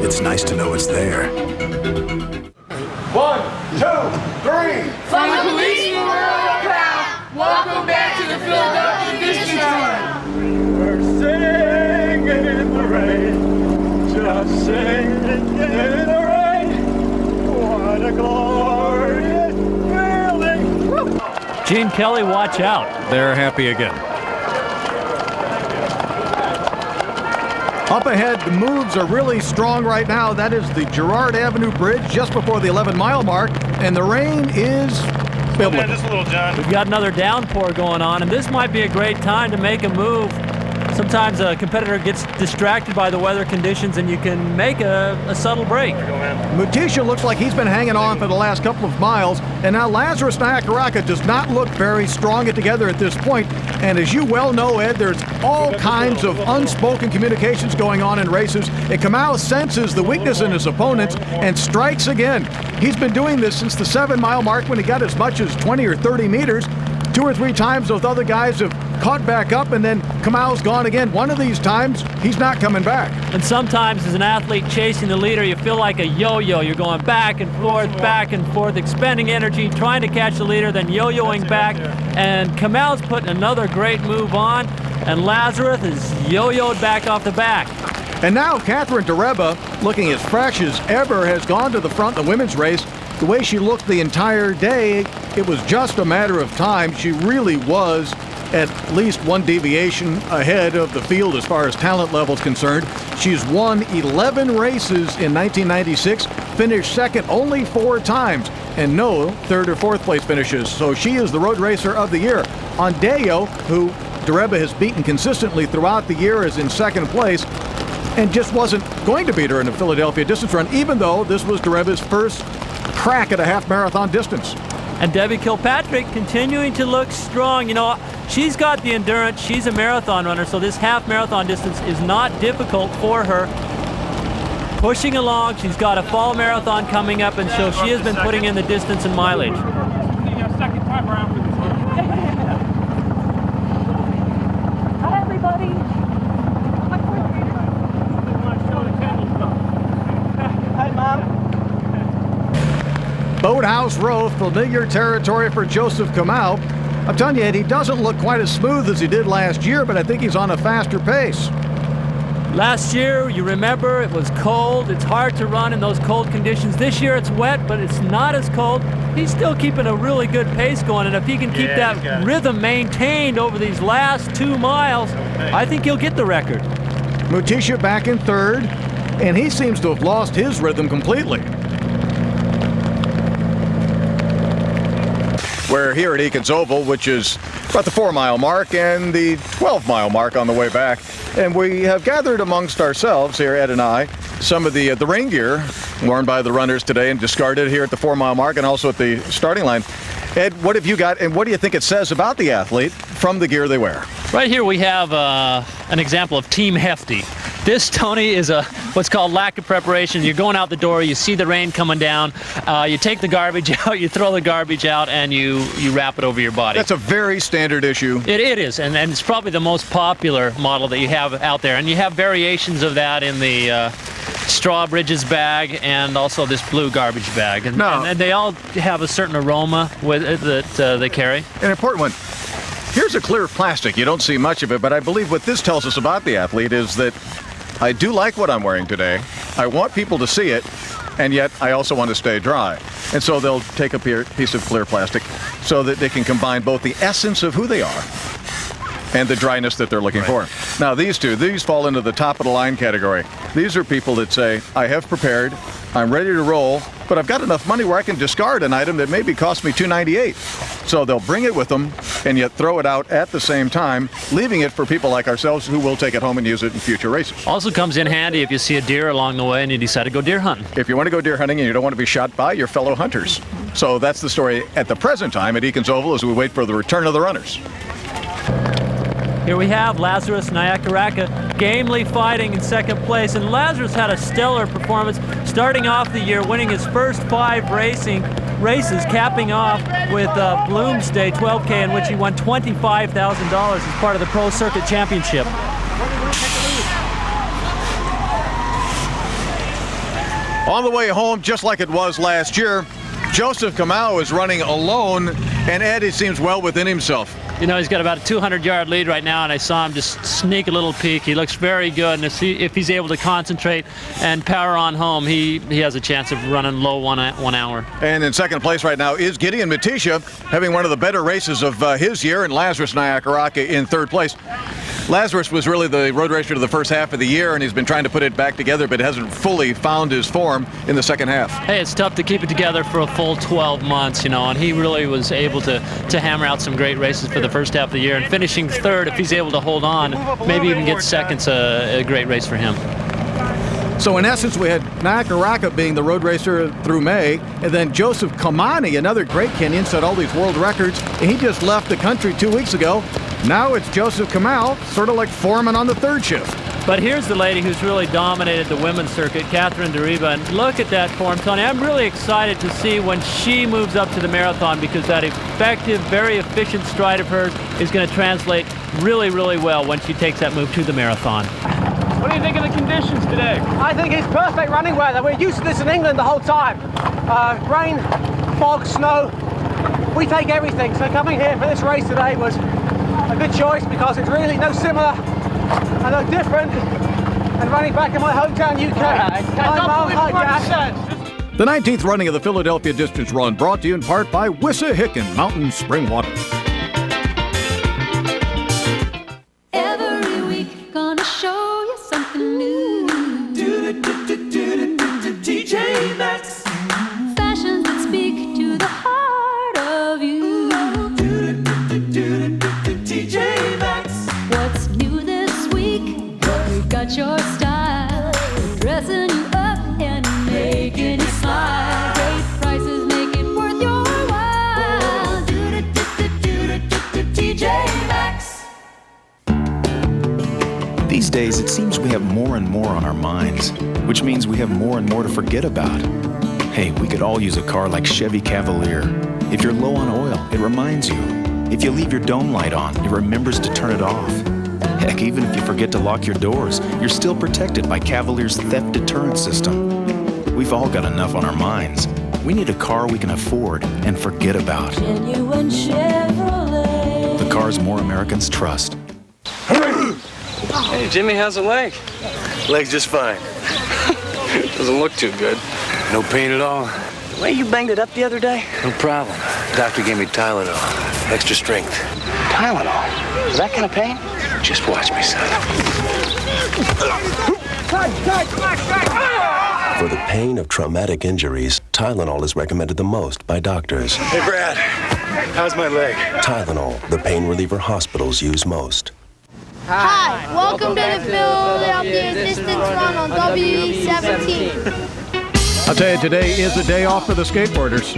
It's nice to know it's there. 1, 2, 3. From the police memorial crowd, welcome back to the Philadelphia Distance Run. We're singing in the rain, just singing in the rain. What a glorious feeling. Gene Kelly, watch out. They're happy again. Up ahead, the moves are really strong right now. That is the Girard Avenue Bridge just before the 11-mile mark, and the rain is biblical. Just a little, John. We've got another downpour going on, and this might be a great time to make a move. Sometimes a competitor gets distracted by the weather conditions, and you can make a subtle break. Mutisha looks like he's been hanging on for the last couple of miles, and now Lazarus Nyakaraka does not look very strong together at this point. And as you well know, Ed, there's all kinds of unspoken communications going on in races, and Kamau senses the weakness in his opponents and strikes again. He's been doing this since the 7-mile mark when he got as much as 20 or 30 meters. 2 or 3 times those other guys have caught back up, and then Kamau's gone again. One of these times, he's not coming back. And sometimes as an athlete chasing the leader, you feel like a yo-yo. You're going back and forth, expending energy, trying to catch the leader, then yo-yoing back. And Kamau's putting another great move on, and Lazarus is yo-yoed back off the back. And now Catherine Dereba, looking as fresh as ever, has gone to the front in the women's race. The way she looked the entire day, it was just a matter of time. She really was at least one deviation ahead of the field as far as talent level is concerned. She's won 11 races in 1996, finished second only 4 times, and no 3rd or 4th place finishes. So she is the road racer of the year. Ondeo, who Dereba has beaten consistently throughout the year, is in 2nd place and just wasn't going to beat her in the Philadelphia distance run, even though this was Dereba's first crack at a half marathon distance. And Debbie Kilpatrick continuing to look strong. You know, she's got the endurance. She's a marathon runner, so this half marathon distance is not difficult for her. Pushing along, she's got a fall marathon coming up, and so she has been putting in the distance and mileage. Hi, everybody. Hi, Mom. Boathouse Row, familiar territory for Joseph Kamau. I'm telling you, Ed, he doesn't look quite as smooth as he did last year, but I think he's on a faster pace. Last year, you remember, it was cold. It's hard to run in those cold conditions. This year it's wet, but it's not as cold. He's still keeping a really good pace going, and if he can keep that rhythm maintained over these last 2 miles, I think he'll get the record. Mutisha back in 3rd, and he seems to have lost his rhythm completely. We're here at Eakins Oval, which is about the 4-mile mark and the 12-mile mark on the way back. And we have gathered amongst ourselves here, Ed and I, some of the rain gear worn by the runners today and discarded here at the 4-mile mark and also at the starting line. Ed, what have you got, and what do you think it says about the athlete from the gear they wear? Right here we have an example of Team Hefty. This, Tony, is what's called lack of preparation. You're going out the door, you see the rain coming down, you take the garbage out, you throw the garbage out, and you wrap it over your body. That's a very standard issue. It is, and it's probably the most popular model that you have out there. And you have variations of that in the straw bridges bag and also this blue garbage bag. And they all have a certain aroma with it that they carry. An important one. Here's a clear plastic. You don't see much of it, but I believe what this tells us about the athlete is that I do like what I'm wearing today. I want people to see it, and yet I also want to stay dry. And so they'll take a piece of clear plastic so that they can combine both the essence of who they are and the dryness that they're looking for. Now these fall into the top of the line category. These are people that say, I have prepared, I'm ready to roll, but I've got enough money where I can discard an item that maybe cost me $298. So they'll bring it with them and yet throw it out at the same time, leaving it for people like ourselves who will take it home and use it in future races. Also comes in handy if you see a deer along the way and you decide to go deer hunting. If you want to go deer hunting and you don't want to be shot by your fellow hunters. So that's the story at the present time at Eakins Oval as we wait for the return of the runners. Here we have Lazarus Nyakaraka gamely fighting in 2nd place, and Lazarus had a stellar performance starting off the year, winning his first 5 races, capping off with Bloomsday 12K, in which he won $25,000 as part of the Pro Circuit Championship. On the way home, just like it was last year, Joseph Kamau is running alone, and Eddie seems well within himself. You know, he's got about a 200-yard lead right now, and I saw him just sneak a little peek. He looks very good, and if he's able to concentrate and power on home, he has a chance of running low 1 hour. And in 2nd place right now is Gideon Mutisha, having one of the better races of his year, and Lazarus Nyakaraka in 3rd place. Lazarus was really the road racer of the first half of the year, and he's been trying to put it back together, but hasn't fully found his form in the second half. Hey, it's tough to keep it together for a full 12 months, you know, and he really was able to hammer out some great races for the first half of the year, and finishing third, if he's able to hold on, maybe even get second's a great race for him. So in essence, we had Nakaraka being the road racer through May, and then Joseph Kamani, another great Kenyan, set all these world records, and he just left the country 2 weeks ago. Now it's Joseph Kamau, sort of like foreman on the third shift. But here's the lady who's really dominated the women's circuit, Catherine Deriba, and look at that form, Tony. I'm really excited to see when she moves up to the marathon, because that effective, very efficient stride of hers is going to translate really, really well when she takes that move to the marathon. What do you think of the conditions today? I think it's perfect running weather. We're used to this in England the whole time. Rain, fog, snow. We take everything. So coming here for this race today was a good choice, because it's really no similar and no different than running back in my hometown UK. Hi, Mom. Hi, Dad. The 19th running of the Philadelphia Distance Run, brought to you in part by Wissahickon Mountain Spring Water. Every week, gonna show you something new. TJ Maxx. Fashions that speak to the heart of you. TJ Maxx. What's new this week? We've got your style, dressing you up and making you smile. Great prices make it worth your while. TJ Maxx. These days, it seems we have more and more on our minds, which means we have more and more to forget about. Hey, we could all use a car like Chevy Cavalier. If you're low on oil, it reminds you. If you leave your dome light on, it remembers to turn it off. Heck, even if you forget to lock your doors, you're still protected by Cavalier's theft deterrent system. We've all got enough on our minds. We need a car we can afford and forget about. Genuine Chevrolet. The cars more Americans trust. Hey, Jimmy, how's the leg? Leg's just fine. Doesn't look too good. No pain at all. The way you banged it up the other day? No problem. Doctor gave me Tylenol. Extra strength. Tylenol? Is that kind of pain? Just watch me, son. For the pain of traumatic injuries, Tylenol is recommended the most by doctors. Hey, Brad. How's my leg? Tylenol, the pain reliever hospitals use most. Hi, welcome to the Philadelphia Distance Run on W17. I'll tell you, today is a day off for the skateboarders.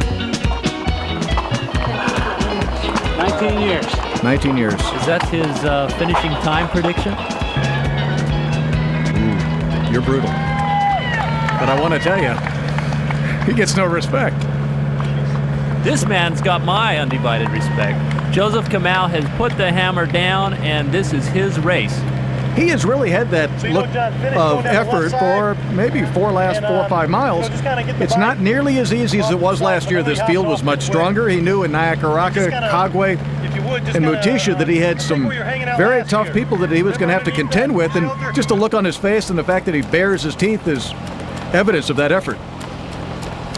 19 years. 19 years. Is that his finishing time prediction? Ooh, you're brutal. But I want to tell you, he gets no respect. This man's got my undivided respect. Joseph Kamau has put the hammer down, and this is his race. He has really had that look of effort for maybe 4 or 5 miles. It's not nearly as easy as it was last year. This field was much stronger. He knew in Nakaraka, Kagwe, and Mutisha that he had some very tough people that he was going to have to contend with, and just a look on his face and the fact that he bares his teeth is evidence of that effort.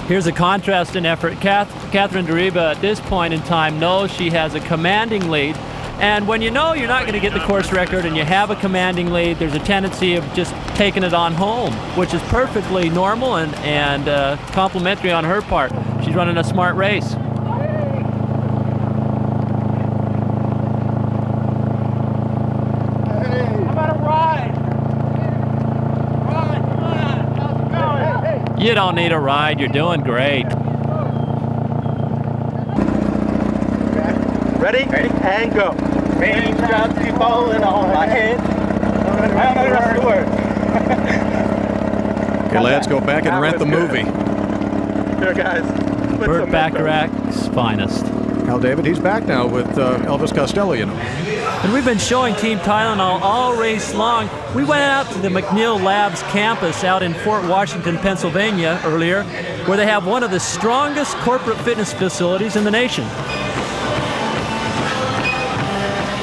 Here's a contrast in effort. Catherine Deriba at this point in time knows she has a commanding lead. And when you know you're not going to get the course record and you have a commanding lead, there's a tendency of just taking it on home, which is perfectly normal and complimentary on her part. She's running a smart race. You don't need a ride, you're doing great. Ready? And go. Raindrops keep falling on my head. I don't know the rest of the words. Okay, let's go back and rent the movie. Here, guys. Burt Bacharach's finest. Hal David, he's back now with Elvis Costello, you know. And we've been showing Team Tylenol all race long. We went out to the McNeil Labs campus out in Fort Washington, Pennsylvania earlier, where they have one of the strongest corporate fitness facilities in the nation.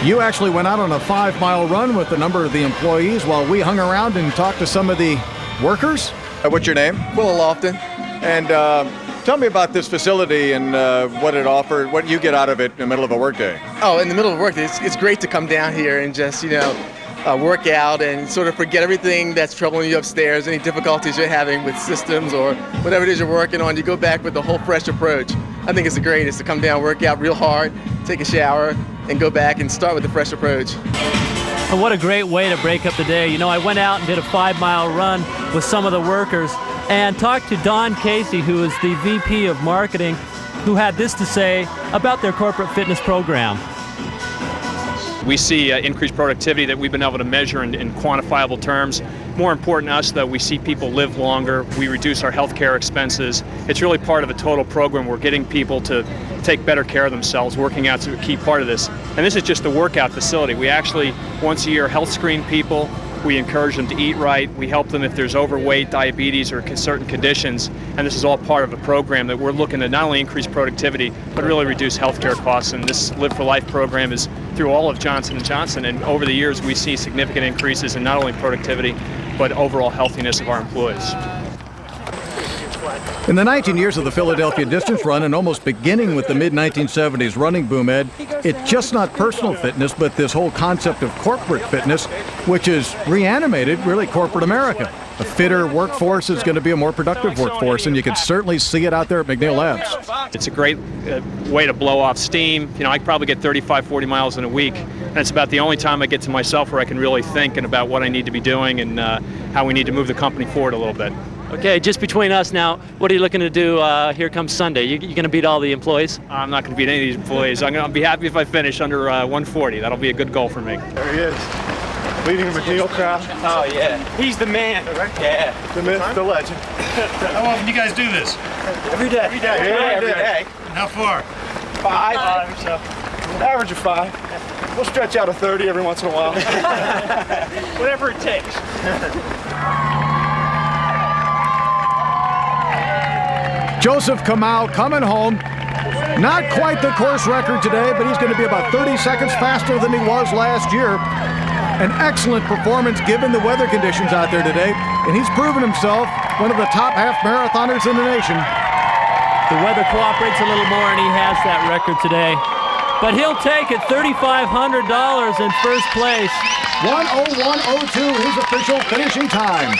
You actually went out on a 5-mile run with a number of the employees while we hung around and talked to some of the workers. What's your name? Will Lofton. And tell me about this facility and what it offered, what you get out of it in the middle of a workday. Oh, in the middle of work, it's great to come down here and just, you know, work out and sort of forget everything that's troubling you upstairs, any difficulties you're having with systems or whatever it is you're working on. You go back with a whole fresh approach. I think it's the greatest to come down, work out real hard, take a shower, and go back and start with a fresh approach. And what a great way to break up the day. You know, I went out and did a 5-mile run with some of the workers and talked to Don Casey, who is the VP of Marketing, who had this to say about their corporate fitness program. We see increased productivity that we've been able to measure in quantifiable terms. More important to us, though, we see people live longer. We reduce our healthcare expenses. It's really part of a total program. We're getting people to take better care of themselves. Working out's a key part of this. And this is just the workout facility. We actually, once a year, health screen people. We encourage them to eat right. We help them if there's overweight, diabetes, or certain conditions. And this is all part of a program that we're looking to not only increase productivity, but really reduce healthcare costs. And this Live for Life program is through all of Johnson & Johnson. And over the years, we see significant increases in not only productivity, but overall healthiness of our employees. In the 19 years of the Philadelphia distance run, and almost beginning with the mid-1970s running boom, Ed, it's just not personal fitness, but this whole concept of corporate fitness, which has reanimated, really, corporate America. A fitter workforce is going to be a more productive workforce, and you can certainly see it out there at McNeil Labs. It's a great way to blow off steam. You know, I probably get 35, 40 miles in a week, and it's about the only time I get to myself where I can really think and about what I need to be doing and how we need to move the company forward a little bit. Okay, just between us now, what are you looking to do here comes Sunday? You going to beat all the employees? I'm not going to beat any of these employees. I'm going to be happy if I finish under 140. That'll be a good goal for me. There he is, leading the McNeil crowd. Oh, yeah. He's the man. Yeah. The myth, the legend. How often do you guys do this? Every day. Every day. Yeah, every day. How far? 5 or so. Average of 5. We'll stretch out a 30 every once in a while. Whatever it takes. Joseph Kamau coming home. Not quite the course record today, but he's going to be about 30 seconds faster than he was last year. An excellent performance given the weather conditions out there today, and he's proven himself one of the top half marathoners in the nation. The weather cooperates a little more, and he has that record today. But he'll take it, $3,500 in first place. 1:01:02, his official finishing time.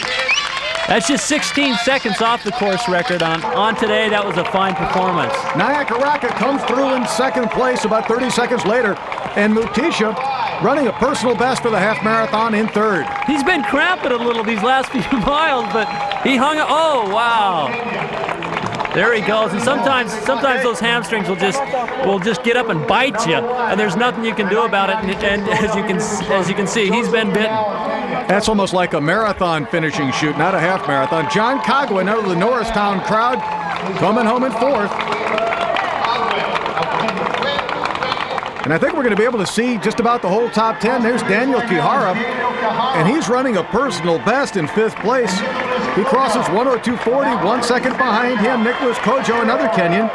That's just 16 seconds off the course record on today. That was a fine performance. Nayakaraka comes through in second place about 30 seconds later, and Mutisha running a personal best for the half marathon in third. He's been cramping a little these last few miles, but he hung up. Oh, wow. There he goes. And sometimes those hamstrings will just get up and bite you, and there's nothing you can do about it. And as you can see, he's been bitten. That's almost like a marathon finishing shoot, not a half marathon. John Cogwin out of the Norristown crowd coming home in fourth. And I think we're going to be able to see just about the whole top 10. There's Daniel Kihara, and he's running a personal best in fifth place. He crosses 1:02:40, 1 second behind him. Nicholas Kojo, another Kenyan.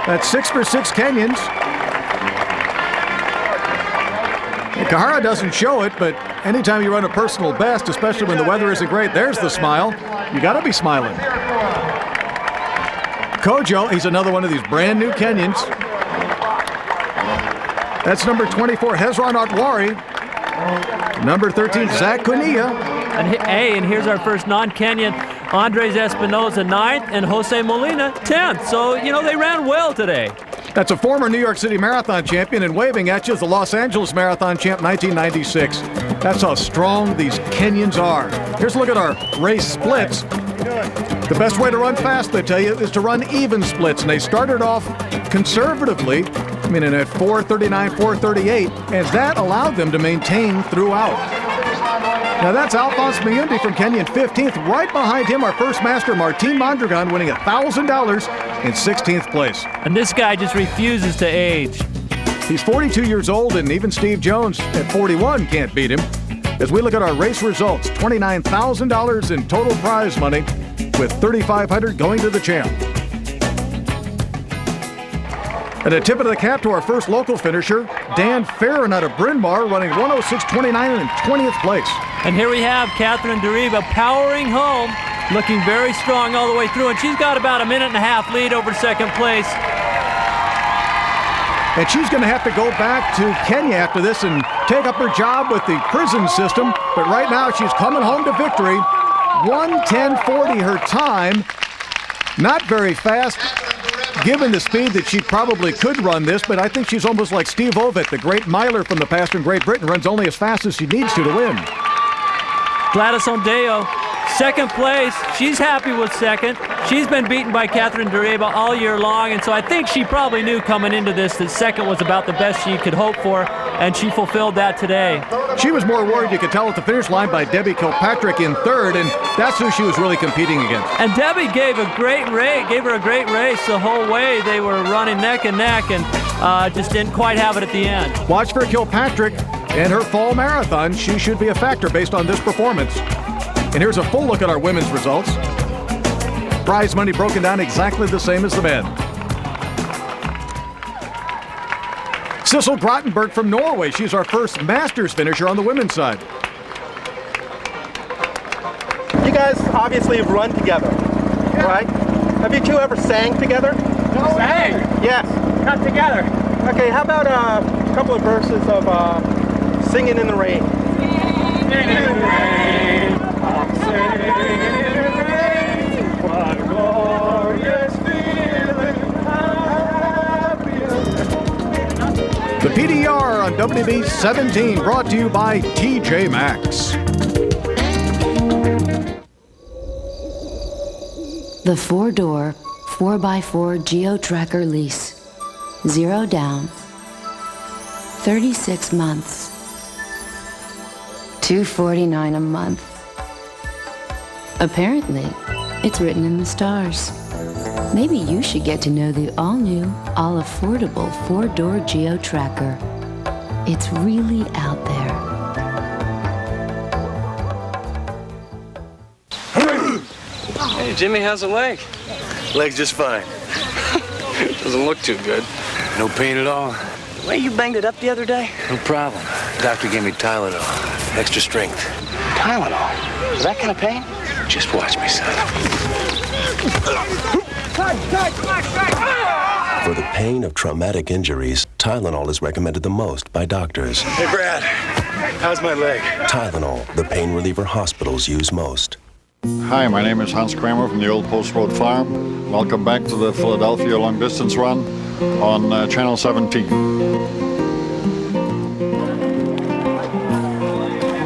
That's 6 for 6 Kenyans. And Kihara doesn't show it, but anytime you run a personal best, especially when the weather isn't great, there's the smile. You got to be smiling. Kojo, he's another one of these brand new Kenyans. That's number 24, Hezron Otwari. Number 13, Zach Kunia. And here's our first non-Kenyan, Andres Espinoza, 9th, and Jose Molina, 10th. So, you know, they ran well today. That's a former New York City Marathon champion, and waving at you is the Los Angeles Marathon champ, 1996. That's how strong these Kenyans are. Here's a look at our race splits. The best way to run fast, they tell you, is to run even splits, and they started off conservatively, meaning at 4:39, 4:38, and that allowed them to maintain throughout. Now that's Alphonse Mayundi from Kenya in 15th. Right behind him, our first master, Martin Mondragon, winning $1,000 in 16th place. And this guy just refuses to age. He's 42 years old, and even Steve Jones at 41 can't beat him. As we look at our race results, $29,000 in total prize money, with $3,500 going to the champ. And a tip of the cap to our first local finisher, Dan Farron out of Bryn Mawr, running 1:06:29 in 20th place. And here we have Catherine Deriva powering home, looking very strong all the way through, and she's got about a minute and a half lead over second place. And she's going to have to go back to Kenya after this and take up her job with the prison system. But right now, she's coming home to victory. 1:10.40 her time. Not very fast, given the speed that she probably could run this, but I think she's almost like Steve Ovett, the great miler from the past in Great Britain, runs only as fast as she needs to win. Gladys Ondeo, second place. She's happy with second. She's been beaten by Catherine Dareba all year long, and so I think she probably knew coming into this that second was about the best she could hope for, and she fulfilled that today. She was more worried, you could tell at the finish line, by Debbie Kilpatrick in third, and that's who she was really competing against. And Debbie gave her a great race the whole way. They were running neck and neck, and just didn't quite have it at the end. Watch for Kilpatrick and her fall marathon. She should be a factor based on this performance. And here's a full look at our women's results. Prize money broken down exactly the same as the men. Sissel Grottenberg from Norway. She's our first Masters finisher on the women's side. You guys obviously have run together, right? Have you two ever sang together? No. Sang? Yes. Not together. Okay, how about a couple of verses of Singing in the Rain? Singing in the rain, I'm singing in the rain, what a glorious feeling, The PDR on WB 17, brought to you by TJ Maxx. The 4-door, 4x4 Geo-Tracker lease. 0 down. 36 months. $249 a month. Apparently, it's written in the stars. Maybe you should get to know the all-new, all-affordable 4-door Geo-Tracker. It's really out there. Hey, Jimmy, how's the leg? Leg's just fine. Doesn't look too good. No pain at all. The way you banged it up the other day? No problem. Doctor gave me Tylenol. Extra strength. Tylenol? For that kind of pain? Just watch me, son. For the pain of traumatic injuries, Tylenol is recommended the most by doctors. Hey, Brad. How's my leg? Tylenol, the pain reliever hospitals use most. Hi, my name is Hans Kramer from the Old Post Road Farm. Welcome back to the Philadelphia Long Distance Run on Channel 17.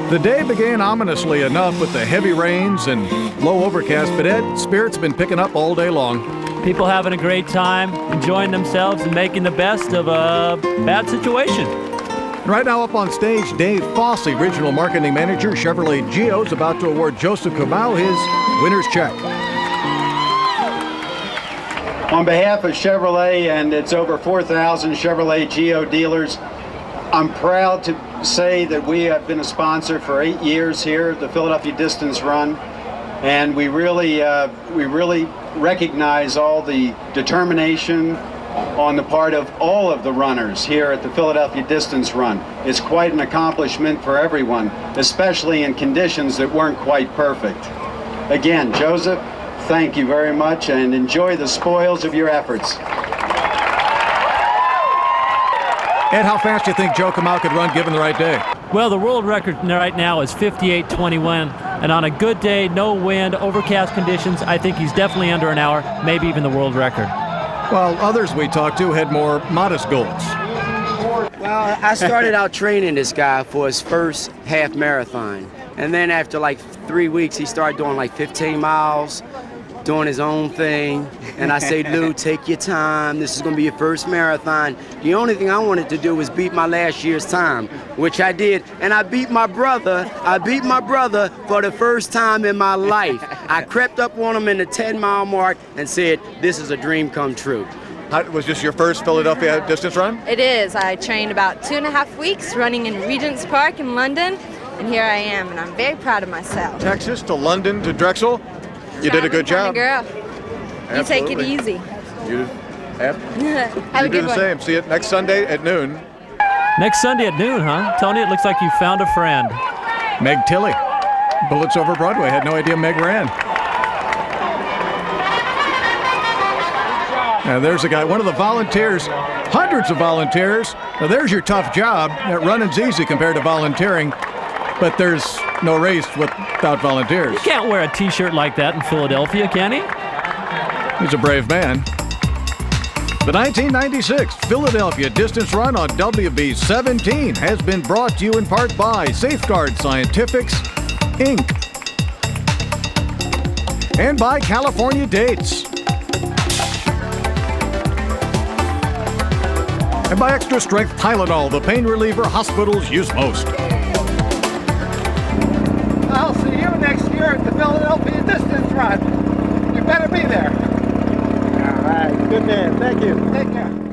The day began ominously enough with the heavy rains and low overcast, but Ed, spirit's been picking up all day long. People having a great time, enjoying themselves, and making the best of a bad situation. Right now up on stage, Dave Fossey, Regional Marketing Manager, Chevrolet Geo, is about to award Joseph Kamau his winner's check. On behalf of Chevrolet and its over 4,000 Chevrolet Geo dealers, I'm proud to say that we have been a sponsor for 8 years here at the Philadelphia Distance Run, and we really recognize all the determination on the part of all of the runners here at the Philadelphia Distance Run. It's quite an accomplishment for everyone, especially in conditions that weren't quite perfect. Again, Joseph, thank you very much, and enjoy the spoils of your efforts. Ed, how fast do you think Joe Kamau could run given the right day? Well, the world record right now is 58:21, and on a good day, no wind, overcast conditions, I think he's definitely under an hour, maybe even the world record. While others we talked to had more modest goals. Well, I started out training this guy for his first half marathon. And then after like 3 weeks, he started doing like 15 miles, doing his own thing. And I said, Lou, take your time. This is going to be your first marathon. The only thing I wanted to do was beat my last year's time, which I did. And I beat my brother. For the first time in my life. I crept up on him in the 10-mile mark and said, this is a dream come true. Was this your first Philadelphia distance run? It is. I trained about 2.5 weeks running in Regent's Park in London, and here I am, and I'm very proud of myself. Texas to London to Drexel. You did a good job. Girl. You take it easy. You Have a do good the one. same. See you next Sunday at noon. Next Sunday at noon, huh? Tony, it looks like you found a friend. Meg Tilley. Bullets Over Broadway. Had no idea Meg ran. And there's a guy, one of the volunteers, hundreds of volunteers. Now there's your tough job. Running's easy compared to volunteering, but there's no race without volunteers. You can't wear a t-shirt like that in Philadelphia, can he? He's a brave man. The 1996 Philadelphia Distance Run on WB17 has been brought to you in part by Safeguard Scientifics, Inc. and by California Dates. And by Extra Strength Tylenol, the pain reliever hospitals use most. I'll see you next year at the Philadelphia Distance Run. You better be there. All right, good man. Thank you. Take care.